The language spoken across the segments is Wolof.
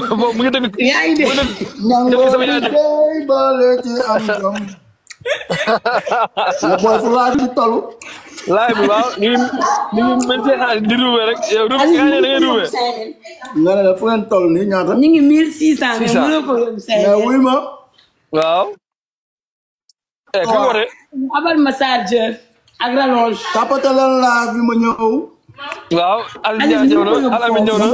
boobu mu ngi dëgg. yaa ngi dégg. dëgg sama yaay dëgg. bale ci am jom. ya booy fu laaj ci tollu. laay bi waaw ñu ngi mën see xaalis di ruube rek yow ruube yaa ngi ne da ngay ruube. nga ne fu ngeen toll nii ñaata. ñu ngi 1600 mais mënoo ko yóbbu mais wuy ma. waaw. kan woote. abal ma chargeur ak rallonge. tapate leen laa bi ma ñëw. waaw Aliou ñëw na Alami ñëw na.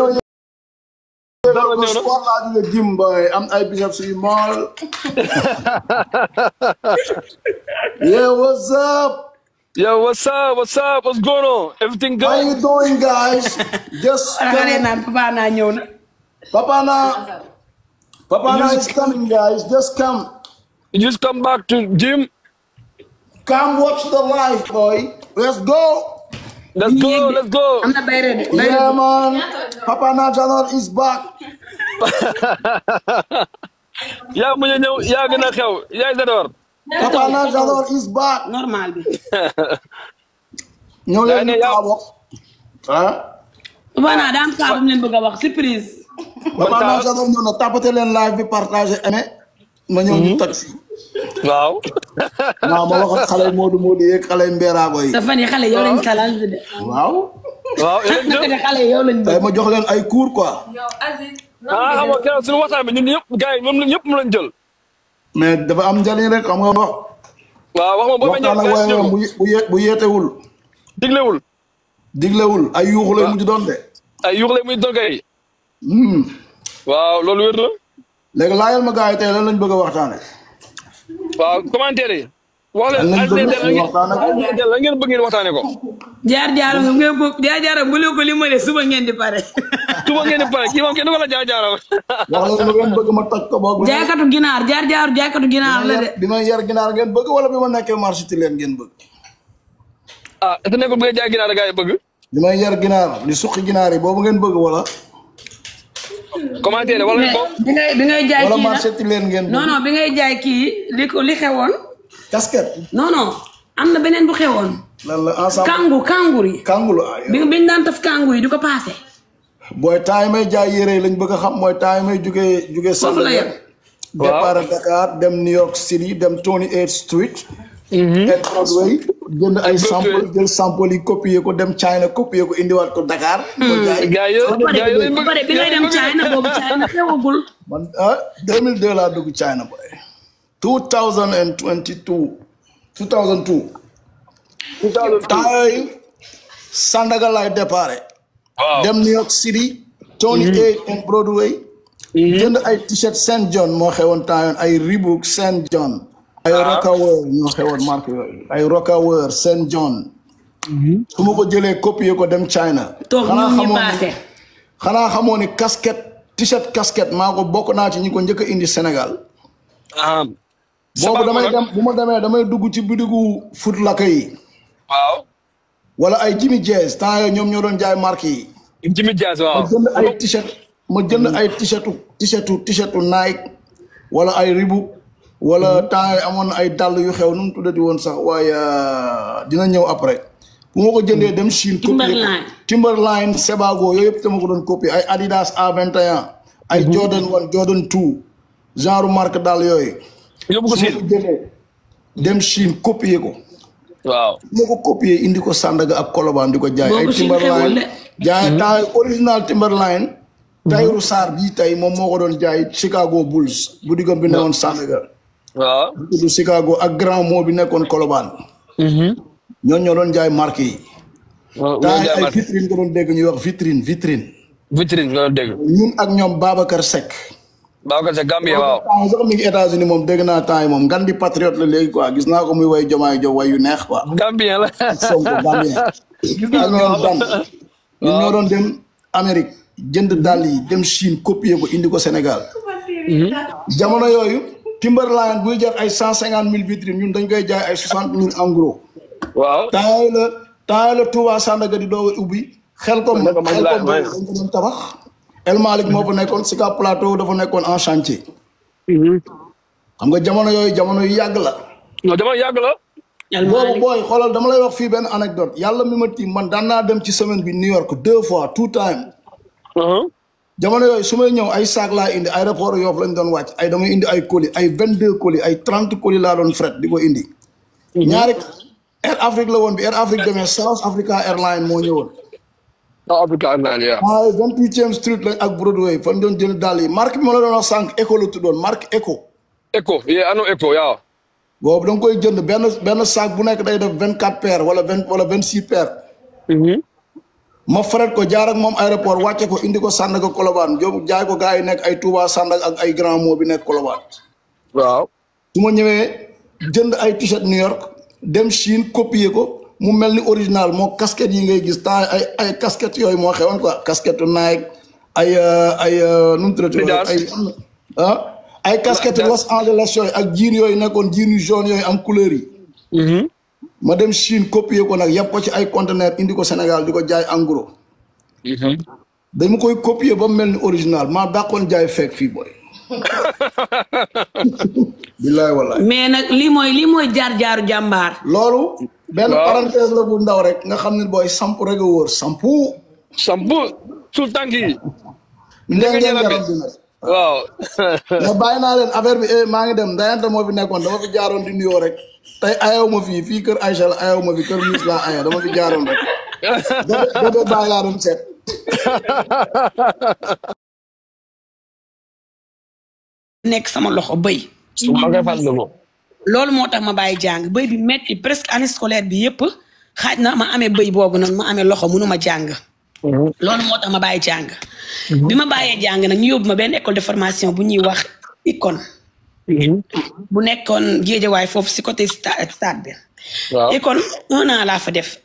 ko sport laa jóge gym boy am ay biceps yu mool. yeah what's up. Yo, what's up? What's up? What's going on? Everything good? How you doing, guys? Just Papa Na is coming, guys. Just come. You just come back to gym? Come watch the live, boy. Let's go. Let's go. Let's go. Yeah, man. Papa Na channel is back. Yeah, mu ñëw yaa gën a xew yaay Zador. Papa Na channel is back. Normal bi. ñoo leen di wax. ah. Papa Na daa am kaa bu mu leen bëgg a wax surprise. Papa Na channel ñëw na tapate leen live bi partager aimé. ma ñëw ñu taxi. waaw. waaw ma wax ak xale Modou yeeg xale Mberago yi. dafa ne xale yow lañ talal de. waaw. waaw naka ne xale yow lañ tey ma jox leen ay cours quoi. xam nga keroog suñu waxtaan bi ñun ñëpp gars yi moom ñëpp mu lañ jël. mais dafa am njëriñ rek xam nga wax. waaw wax ma boo ma ñëw bu yeetewul. diglewul ay yuuxu lay mujj doon de. ay yuuxu lay mujj doon kay. waaw loolu wér na. léegi laajal ma gars yi tey lan lañ bëgg a waxtaane. waaw commentaire yi. wax leen la ngeen bëgg ngeen waxtaane ko. jaar-jaaram ngeen bëgg jaar-jaaram bu leen ko li ma ne suba ngeen di pare. suba ngeen di pare kii moom kenn du ko la jaar-jaaram. wax leen lu ngeen bëgg ma toj ko boog. jaaykatu ginaar jaaykatu ginaar la de. bi may yar ginaar ngeen bëgg wala bi ma nekkee marché ti leen ngeen bëgg. ah est-ce que nekkul bi nga jaay ginaar gaa yi bëgg. bi may yar ginaar di suqi ginaar yi boobu ngeen bëgg wala. commentaire wala bi ngay jaay kii wala marché ti leen ngeen bëgg. non bi ngay jaay kii li xewoon. casquette. non am na beneen bu xewoon. lan la ensemble kangur yi. kangur biñ daan taf kangur yi du ko paase. booy temps yi may jaay yére lañ bëgg a xam mooy temps yi may jugee foofu la yem. départ Dakar dem New York City dem 28th Street. and Broadway jënd ay sample jël sample yi copier ko dem China copier ko indiwaat ko Dakar. gaa yooyu ba pare bi ngay dem China boobu China xewagul. man 2002 laa dugg China boy. 2002. temps Sandaga lay départ. dem New York City. 28 and Broadway. jënd ay t-shirt Saint John moo xewoon temps yoon ay Reebok Saint John. ay Rocawear ñoo xewoon marque yooyu ay Rocawear Saint John. su ma ko jëlee copier ko dem China. xanaa xamoo ni casquette t-shirt casquette maa ko bokk naa ci ñi ko njëkk a indi Sénégal. boobu bu ma demee damay dugg ci bidigu Foot Locker yi. waaw. wala ay Jimmy Jazz temps yooyu ñoom ñoo doon jaay marque yi. Jimmy Jazz waaw. ma jënd ay t-shirt Nike wala ay Reebok wala temps yii amoon na ay dàll yu xew nu mu tuddati woon sax waaye dina ñëw après bu ma ko jëndee dem Chine. Timberline Sebago yooyu yëpp dama ko doon copier ay Adidas A21. ay Jordan 1 Jordan 2 genre marque dàll yooyu. yóbbu ko Chine dem Chine copier ko. waaw moo ko copier indi ko Sandaga ak Colobane di ko jaay ay Timberline jaay taay original Timberline. Tahirou Sarr bii tey moom moo ko doon jaay Chicago Bulls bu diggam bi newoon Sandaga. waaw bu tudd Chicago ak Grand Mot bi nekkoon Colobane. ñooñu ñoo doon jaay marque yi. taay ay vitrine nga doon dégg ñuy wax vitrine. vitrine nga doon dégg. ñun ak ñoom Babacar Seck. Gambie waaw. sax mi ngi États-Unis moom dégg naa temps yi moom ngan di patriote la léegi quoi gis naa ko muy way Jomaay Jow way yu neex quoi. Gambien la. Sonko Gambien. ak ñoom dan ñun ñoo doon dem Amérique jënd dàll yi dem Chine copier ko indi ko Sénégal. jamono yooyu Timberline buy jar ay 150,000 vitrine ñun dañ koy jaay ay 60,000 en gros. waaw temps la Touba Sandaga di doog a ubbi. xel ko dañ ko doon tabax. El Malick moo fa nekkoon Sicap Plateau dafa nekkoon en chantier. xam nga jamono yooyu jamono yu yàgg la. non jamono yàgg la. boobu booy xoolal dama lay wax fii benn anecdote yàlla mi ma tiim man daan naa dem ci semaine bi New York 2 fois 2 times. jamono yooyu su may ñëw ay saak laa indi aéroport Yoff lañ doon wàcc ay damay indi ay colis ay 22 colis ay 30 colis laa doon fret di ko indi. ñaari Air Afrique la woon bi Air Afrique demee South Africa Airlines moo ñëwoon. South Africa Airlines yeah. waaye 28e street lañ ak Broadway fan doon jënd dàll yi marque bi ma la doon wax sànq Echo la tuddoon marque Echo. Echo yeah I know Echo yeah. boobu da nga koy jënd benn saak bu nekk day def 24 paires wala 26 paires. ma faret ko jaar ak moom aéroport wàcce ko indi ko Sandaga Colobane jóobu jaay ko gars yi nekk ay Touba Sandaga ak ay Grand Mot bi nekk Colobane. waaw. su ma ñëwee jënd ay t-shirt New York dem Chine copier ko mu mel ni original moo casquette yi ngay gis temps ay casquette yooyu moo xewoon quoi casquette Nike ay nu mu tuddati ay casquette Los Angeles yooyu ak jean yooyu nekkoon jean yu jaune yooyu am couleur yi. ma dem Chine copier ko nag yàpp ko ci ay conteneur indi ko Sénégal di ko jaay en gros. dañu koy copier ba mel ni original maa dàqoon jaay fekk fii booy. billaay wallaay. mais nag lii mooy jaar-jaaru jàmbaar. loolu. benn parenthèse la bu ndaw rek nga xam ne booy samp rek a wóor sampu. sul tànk yi. ndenge yaram bi nag. waaw. mais bàyyi naa leen affaire bi maa ngi dem ndayante moo fi nekkoon dama fi jaaroon di nuyoo rek tey ayaw ma fii kër Aïcha la ayaw ma fi kër Miss laa aya dama fi jaaroon rek. bébé bàyyi laa doon seet. nekk sama loxo bëy. loolu moo tax ma bàyyi jàng bëy bi metti presque année scolaire bi yëpp xaaj na ma amee bëy boobu nag ma amee loxo mënuma jàng. loolu moo tax ma bàyyi jàng. bi ma bàyyee jàng nag ñu yóbbu ma benn école de formation bu ñuy wax ICON. bu nekkoon Géejawaay foofu si côté stade bi. waaw ICON 1 an laa fa def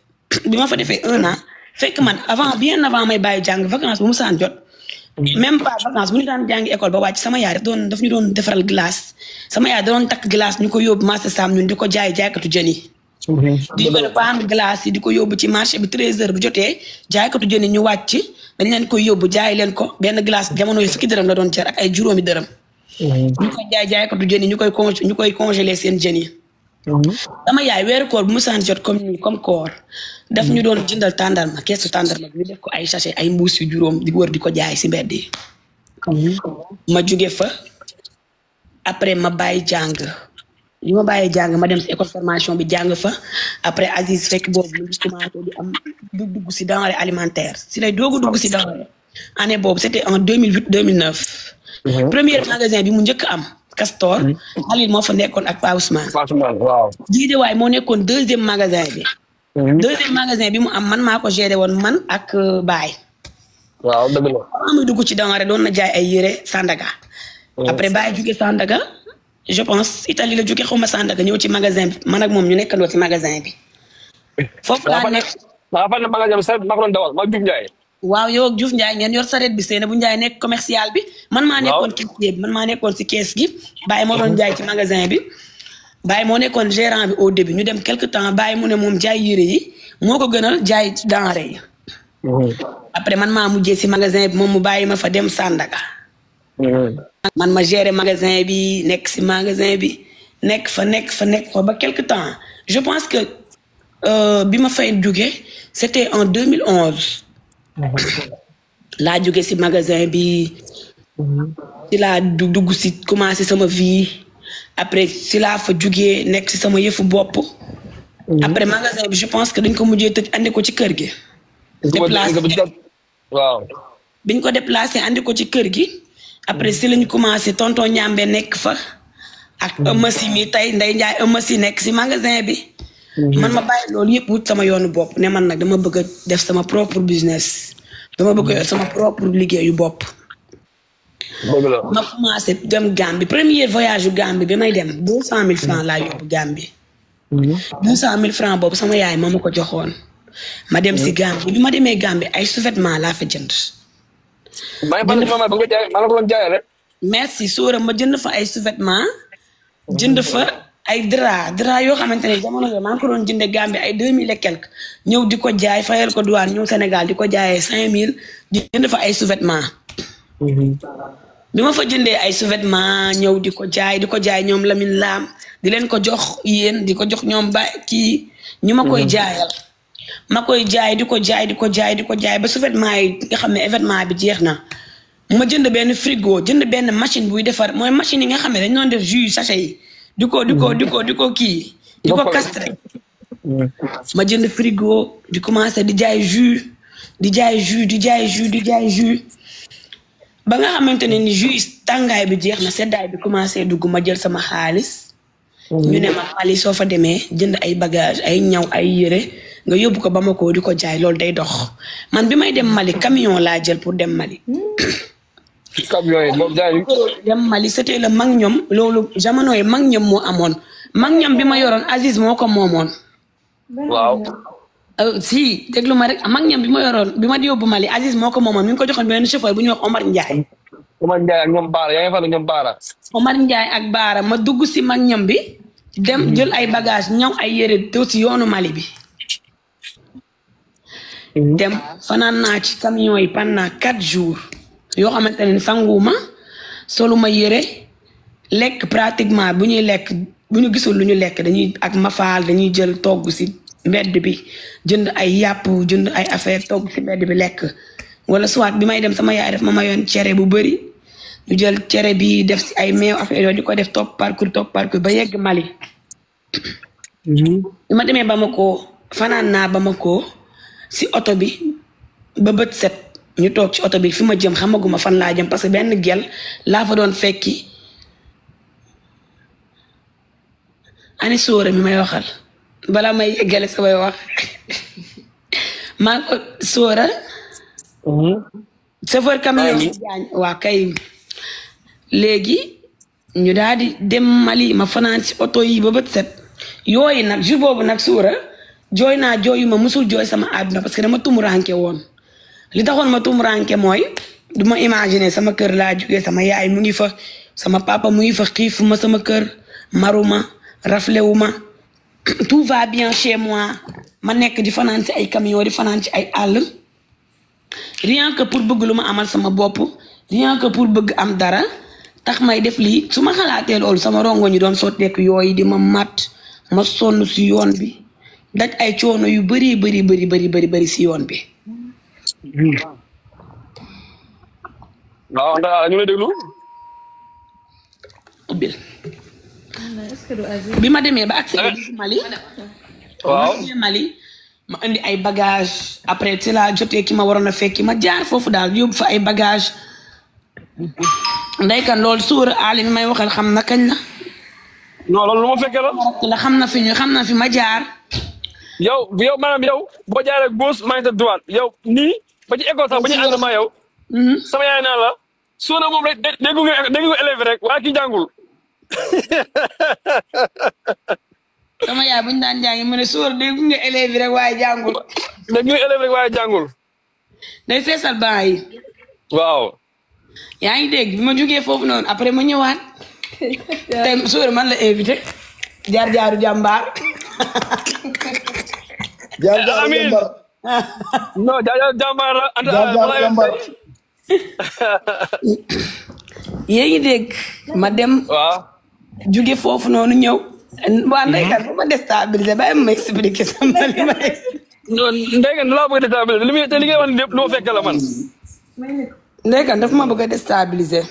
bi ma fa defee 1 an fekk man bien avant may bàyyi jàng vacance bu mu saan jot. même pas vacance bu ñu daan jàngi école ba wàcc sama yaay daf ñu doon defaral glace sama yaay da doon takk glace ñu ko yóbbu marché Sam ñun di ko jaaykatu jën yi. di ko paan glace yi di ko yóbbu ci marché bi 13h bu jotee jaaykatu jën yi ñu wàcc dañ leen koy yóbbu jaay leen ko benn glace jamono yi fukki dërëm la doon jar ak ay juróomi dërëm. ñu koy jaaykatu jën yi ñu koy congelé seen jën yi. sama yaay weeru koor bu mu saan jot comme koor daf ñu doon jëndal tàndarma keesu tàndarma bi ñu def ko ay sachet ay mbuus yu juróom di wër di ko jaay si mbedd yi. ma jóge fa après ma bàyyi jàng li ma bàyyi jàng ma dem si école formation bi jàng fa après Aziz fekk boobu mu ngi commencé di am dugg si denrée alimentaire si lay doogu dugg si denrée année boobu c'était en 2008 2009. premier magasin bi mu njëkk am Castor. Halil moo fa nekkoon ak Pa Ousmane. waaw. Géejawaay moo nekkoon deuxième magasin bi. deuxième magasin bi mu am man maa ko géré woon man ak Baye. waaw dëgg la. muy dugg ci denrée doon na jaay ay yére Sandaga. après Baye jóge Sandaga je pense Italie la jóge xaw ma Sandaga ñëw ci magasin bi man ak moom ñu nekkandoo ci magasin bi. foofu laa nekk. maa fa ne magasin bi sax maa ko doon dawal maa Diouf Ndiaye. waaw yow ak Diouf Ndiaye ngeen yor sareet bi Seynabou Ndiaye nekk commercial bi. man maa nekkoon caissier bi man maa nekkoon si kees gi. Baye moo doon jaay ci magasin bi. Baye moo nekkoon gérant bi au début ñu dem quelque temps Baye mu ne moom jaay yére yi moo ko gënal jaay denrée yi. après man maa mujjee si magasin bi moom mu bàyyi ma fa dem Sandaga. man ma gérer magasin bi nekk si magasin bi nekk fa ba quelque temps je pense que bi ma fay jóge c'était en 2011. laa jóge si magasin bi si laa dugg si commencé sama vie après si laa fa jógee nekk si sama yëfu bopp. après magasin bi je pense que dañ ko mujjee tëj andi ko ci kër gi. waaw. biñ ko déplacé andi ko ci kër gi. après si lañu commencé tonton Ñambe nekk fa. ak ëmmasi mi tey Ndey Njaay ëmmasi nekk si magasin bi. man ma bàyyi loolu yëpp wut sama yoonu bopp ne man nag dama bëgg a def sama propre business. dama bëgg a sama propre liggéeyu bopp. ma commencé dem Gambie premier voyage yu Gambie bi may dem 200 000 francs laa yóbbu Gambie. 200 000 francs boobu sama yaay moo ma ko joxoon. ma dem si Gambie bi ma demee Gambie ay sous-vêtements laa fa jënd. merci Sora ma jënd fa ay sous-vêtements jënd fa ay drap yoo xamante ne jamono yooyu maa ngi ko doon jëndee Gambie ay 2000 et quelque ñëw di ko jaay fayal ko douane ñëw Sénégal di ko jaayee 5000 di jënd fa ay sous-vêtements. bi ma fa jëndee ay sous-vêtements ñëw di ko jaay ñoom Lamine Lam di leen ko jox yéen di ko jox ñoom ba kii ñu ma koy jaayal. ma koy jaay di ko jaay ba sous-vêtements yi nga xam ne événement bi jeex na ma jënd benn frigo jënd benn machine buy defar mooy machine yi nga xam ne dañ doon def jus sachet yi di ko kii di ko castré ma jënd frigo di commencé di jaay jus ba nga xamante ne ni jus tàngaay bi jeex na seddaay bi commencé dugg ma jël sama xaalis ñu ne ma Mali soo fa demee jënd ay bagage ay ñaw ay yére nga yóbbu ko Bamako di ko jaay loolu day dox man bi may dem Mali camion laa jël pour dem Mali camion yi moom jaay dem Mali c'était le mag ñoom loolu jamono yi mag ñoom moo amoon mag ñoom bi ma yoroon Aziz moo ko moomoon waaw si déglu ma rek mag ñoom bi ma yoroon bi ma di yóbbu Mali Aziz moo ko moomoon mi ngi ko joxoon benn chauffeur bu ñuy wax Omar Ndiaye ak ñoom Baara yaa ngi fa ñoom Baara Omar Ndiaye ak Baara ma dugg si mag ñoom bi dem jël ay bagage ñaw ay yére te si yoonu Mali bi dem fanaan naa ci camion yi pendant 4 jours yoo xamante ne sanguuma soluma yére lekk pratiquement bu ñuy lekk bu ñu gisul lu ñu lekk dañuy ak mafaal dañuy jël togg si mbedd bi jënd ay yàpp jënd ay affaire togg si mbedd bi lekk wala soit bi may dem sama yaay def ma mayoon cere bu bëri ñu jël cere bi def si ay meew affaire yooyu di ko def topp parcours ba yegg Mali bi ma demee Bamako fanaan naa Bamako si oto bi ba bët set ñu toog ci oto bi fi ma jëm xamaguma fan laa jëm parce que benn gel laa fa doon fekki ani sóora mi may waxal bala may yeggale samay wax maa ko sóora chauffeur camion jaañ waa kay léegi ñu daal di dem Mali ma fanaan si oto yi ba bët set yooyu nag jour boobu nag sóora jooy naa jooyu ma musul jooy sama àdduna parce que dama tumuranke woon li taxoon ma tumuranke mooy du ma imaginer sama kër laa jógee sama yaay mu ngi fa sama papa mu ngi fa xiifu ma sama kër maruma raflewu ma tout va bien chez moi ma nekk di fanaan ci ay camion di fanaan ci ay àll rien que pour bëgg lu ma amal sama bopp rien que pour bëgg am dara tax may def lii su ma xalaatee loolu sama rongo ñu doon sotteeku yooyu di ma mat ma sonn si yoon bi daj ay coono yu bëri si yoon bi. waaw ndax ñu lay déglu. bi ma demee ba accès Mali. waaw Mali ma indi ay bagage après ci laa jotee ki ma waroon a fekki ma jaar foofu daal yóbbu fa ay bagage ndeykan loolu suur aali mi may waxal xam na kañ la. non loolu lu ma fekkee la. xam na fi ma jaar. yow maanaam yow boo jaaree gauche maa ngi sa droite yow nii ba ci école sax ba ñu ànd ma yow. sama yaay naa la soo na moom rek déggu nga élève rek waa ki jàngul. sama yaay bu ñu daan jàngi mu ne sóor déggu nga élève rek waaye jàngul. déggu nga élève rek waaye jàngul. day feesal baa yi. waaw. yaa ngi dégg bi ma jógee foofu noonu après ma ñëwaat. tey sóor man la invité. jaar-jaaru jàmbaar. jaar-jaaru jàmbaar. non jaar-jaaru jàmbaar la. jaar-jaaru jàmbaar. yéen ngi dégg ma dem. waaw. jóge foofu noonu ñëw. waa ndeykan bu ma déstabilisé bàyyi ma expliqué sama li ma expliqué. non ndeykan laa bëgg a déstabilisé li ngay wax ni lépp lu ma fekk la man. ndeykan dafa ma bëgg a déstabilisé.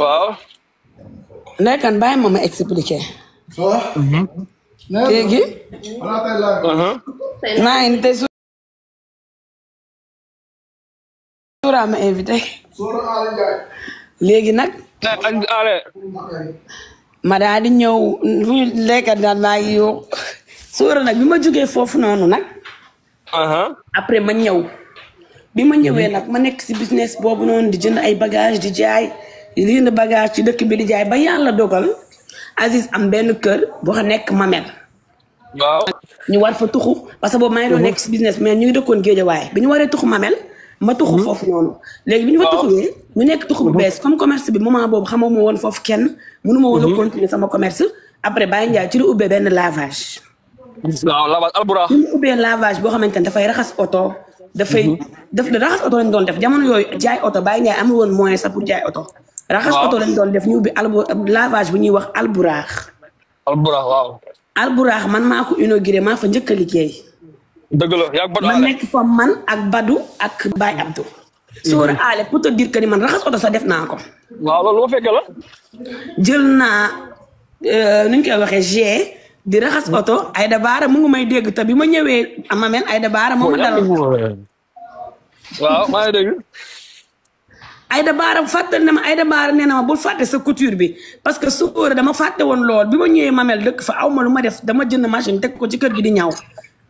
waaw. ndeykan bàyyi ma expliqué. léegi. naa ngi tey suuraa ma invité. léegi nag. ma daal di ñëw fu ñu lekkat daal maa ngi yow suura nag bi ma jógee foofu noonu nag. après ma ñëw. bi ma ñëwee nag ma nekk si business boobu noonu di jënd ay bagage di jaay di jënd bagage ci dëkk bi di jaay ba yàlla dogal Aziz am benn kër boo xam nekk Mamel. waaw. ñu war fa tuxu parce que boobu maa ngi doon nekk si business mais ñu ngi dëkkoon Géejawaay bi ñu waree tuxu Mamel. ma tuxu foofu noonu. léegi bi ñu fa tuxuwee ñu nekk tuxu bu bees comme commerce bi moment boobu xamoo ma woon foofu kenn. mënu ma woon a continuer sama commerce. après Baye Ndiaye ci lu ubbee benn lavage. waaw lavage alburax. ci lu ubbee lavage boo xamante ne dafay raxas oto. dafay raxas oto lañ doon def jamono yooyu jaay oto Baye Ndiaye amul woon moyen sax pour jaay oto. raxas oto lañ doon def ñu ubbi lavage bu ñuy wax alburax. alburax waaw. alburax man maa ko inauguré maa fa njëkk a liggéey. dëgg la yaa Badou ma nekk fa man ak Badou ak Baye Abdou. sóora aale pour te dire que ni man raxas oto sax def naa ko. waaw loolu ma fekk la. jël naa nu ñu koy waxee G di raxas oto Aïda Bara mu ngi may dégg te bi ma ñëwee Mamel Aïda Bara moo ma dalal. waaw maa ngi dégg. Aïda Bara fàttali na ma Aïda Bara nee na ma bul fàtte sa couture bi parce que sóora dama fàtte woon lool bi ma ñëwee Mamel dëkk fa aw ma lu ma def dama jënd machine teg ko ci kër gi di ñaw.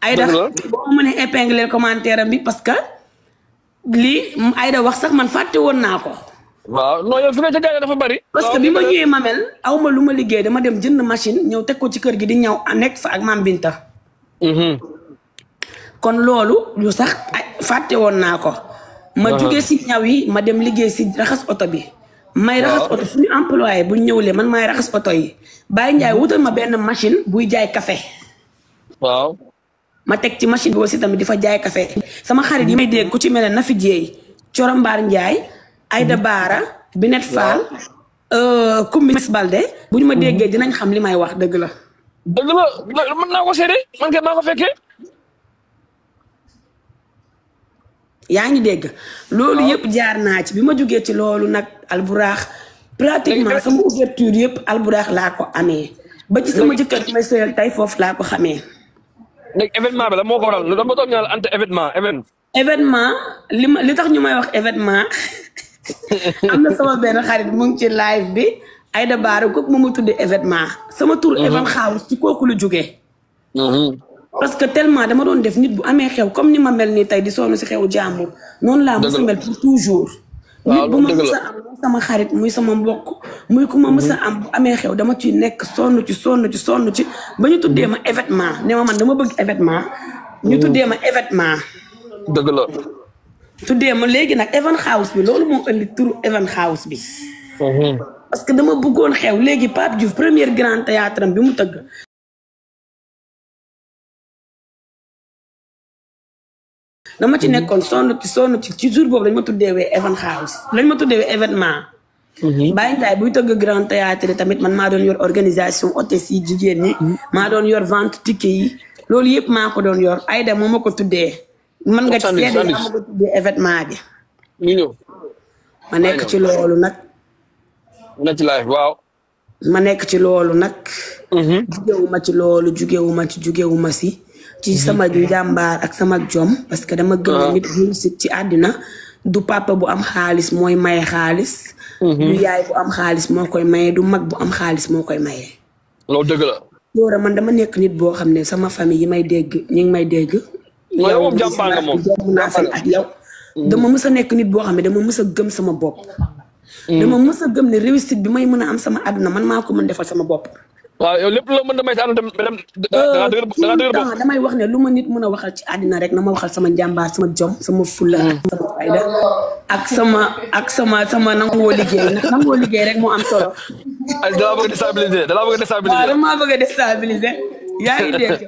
Aïda boo ma mënee épingler commentaire am bi parce que lii Aïda wax sax man fàtte woon naa ko. waaw non yow fi nga ca gaañ dafa bari. parce que bi ma ñëwee Mamel aw ma lu ma liggéey dama dem jënd machine ñëw teg ko ci kër gi di ñaw nekk fa ak Mam Binta. kon loolu lu sax fàtte woon naa ko. ma jugee si ñaw yi ma dem liggéey si raxas oto bi. may raxas oto suñu employé bu ñëwlee man maay raxas oto yi. Baye Ndiaye wutal ma benn machine buy jaay café. waaw. ma teg ci machine bi aussi tamit di fa jaay café. sama xarit yi may dégg ku ci mel ne Nafi Dieye Corombaar Ndiaye. Aïda Bara Binet Fall. Koumbi Mes Balde. bu ñu ma déggee dinañ xam li may wax dëgg la. dëgg la mën naa ko seede man kay maa ko fekkee. yaa ngi dégg loolu yëpp jaar naa ci bi ma jógee ci loolu nag alburaax pratiquement sama ouverture yëpp alburaax laa ko amee ba ci sama jëkkër bi may sëyal tey foofu laa ko xamee. léegi événement bi la moo ko waral lu dama toog ñaar ante événement li tax ñu may wax événement am na sama benn xarit mu ngi ci live bi Aïda Bara kooku moom ma tuddee événement sama tur Even House ci kooku lu jógee. parce que tellement dama doon def nit bu amee xew comme ni ma mel nii tey di sonn si xewu jàmbur noonu laa mës a mel pour toujours. nit bu ma mës a am muy sama xarit muy sama mbokk muy ku ma mës a am bu amee xew dama ciy nekk sonn ci ba ñu tuddee ma événement ne ma man dama bëgg événement ñu tuddee ma événement. dëgg la. tuddee ma léegi nag Even House bi loolu moo indi turu Even House bi. parce que dama bëggoon xew léegi Pape Diouf premier grand théâtre am bi mu tëgg. dama ci nekkoon sonn ci jour boobu lañ ma tuddeewee Even House lañ ma tuddeewee événement. Baye Ndiaye buy tëgg grand théâtre tamit man maa doon yor organisation hôtesse yi jigéen ñi. maa doon yor vente ticket yi. loolu yëpp maa ko doon yor Aïda moo ma ko tuddee. mën nga ci seede ma ko tuddee événement bi. ñu ñëw. ma nekk ci loolu nag. na ci live waaw. ma nekk ci loolu nag. jugewuma si. ci sama njàmbaar ak sama jom parce que dama gëm nit réussite ci àddina du papa bu am xaalis mooy maye xaalis. du yaay bu am xaalis moo koy maye du mag bu am xaalis moo koy maye. loolu dëgg la. Dora man dama nekk nit boo xam ne sama famille yi may dégg ñu ngi may dégg. yow moom jàmpaan nga moom ak yow. dama mës a nekk nit boo xam ne dama mës a gëm sama bopp. dama mës a gëm ne réussite bi may mën a am sama àdduna man maa ko mën defal sama bopp. waaw yow lépp loo mën damay sa àdduna dem da nga dëgër bopp. damay wax ne lu ma nit mën a waxal ci àddina rek na ma waxal sama njàmbaar sama jom sama fulla ak sama fayda ak sama nangoo liggéey ndax nangoo liggéey rek moo am solo. dalaa bëgg a déstabiliser waaw damaa bëgg a déstabiliser yaa ngi dégg.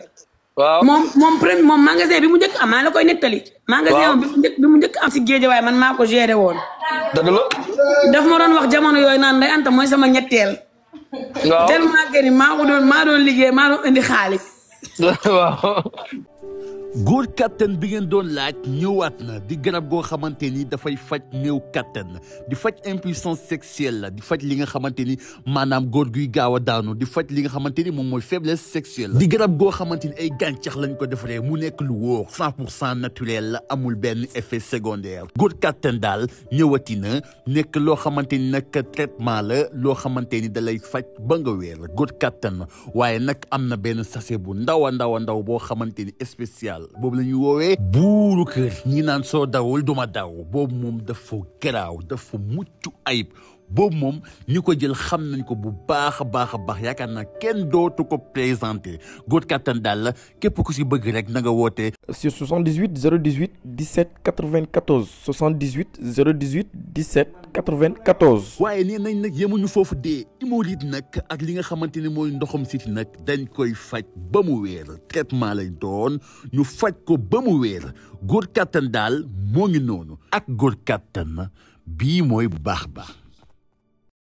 waaw moom magasin bi mu njëkk am maa la koy nettali. magasin bi mu njëkk am si Géejawaay man maa ko géré woon. dëgg la. daf ma doon wax jamono yooyu naan Ndeye Anta mooy sama ñetteel. waaw tellement que ni maa doon liggéey maa doon indi xaalis. waaw. góor kattan bi ngeen doon laaj ñëwaat na di garab goo xamante ni dafay faj néew kattan di faj impuissance sexuelle la di faj li nga xamante ni maanaam góor guy gaaw a daanu di faj li nga xamante ni moom mooy faiblesse sexuelle di garab goo xamante ni ay gàncax lañ ko defaree mu nekk lu wóor 100% naturel la amul benn effet secondaire góor kattan daal ñëwati na nekk loo xamante ni nag traitement la loo xamante ni da lay faj ba nga wéer góor kattan waaye nag am na benn sachet bu ndaw a ndaw boo xamante ni spécial boobu la ñuy woowee buuru kër ñi naan soo dawul duma daw boobu moom dafa garaaw dafa mucc ayib boobu moom ñi ko jël xam nañ ko bu baax a baax yaakaar naa kenn dootu ko présenté góor kattan daal la képp ku si bëgg rek na nga woote sur 78 018 17 94 78 018 17 94. waaye nee nañ nag yemuñu foofu dee hémorroïde nag ak li nga xamante ni mooy ndoxam siti nag dañ koy faj ba mu wéer traitement lay doon ñu faj ko ba mu wéer góor kattan daal moo ngi noonu ak góor kattan bii mooy bu baax.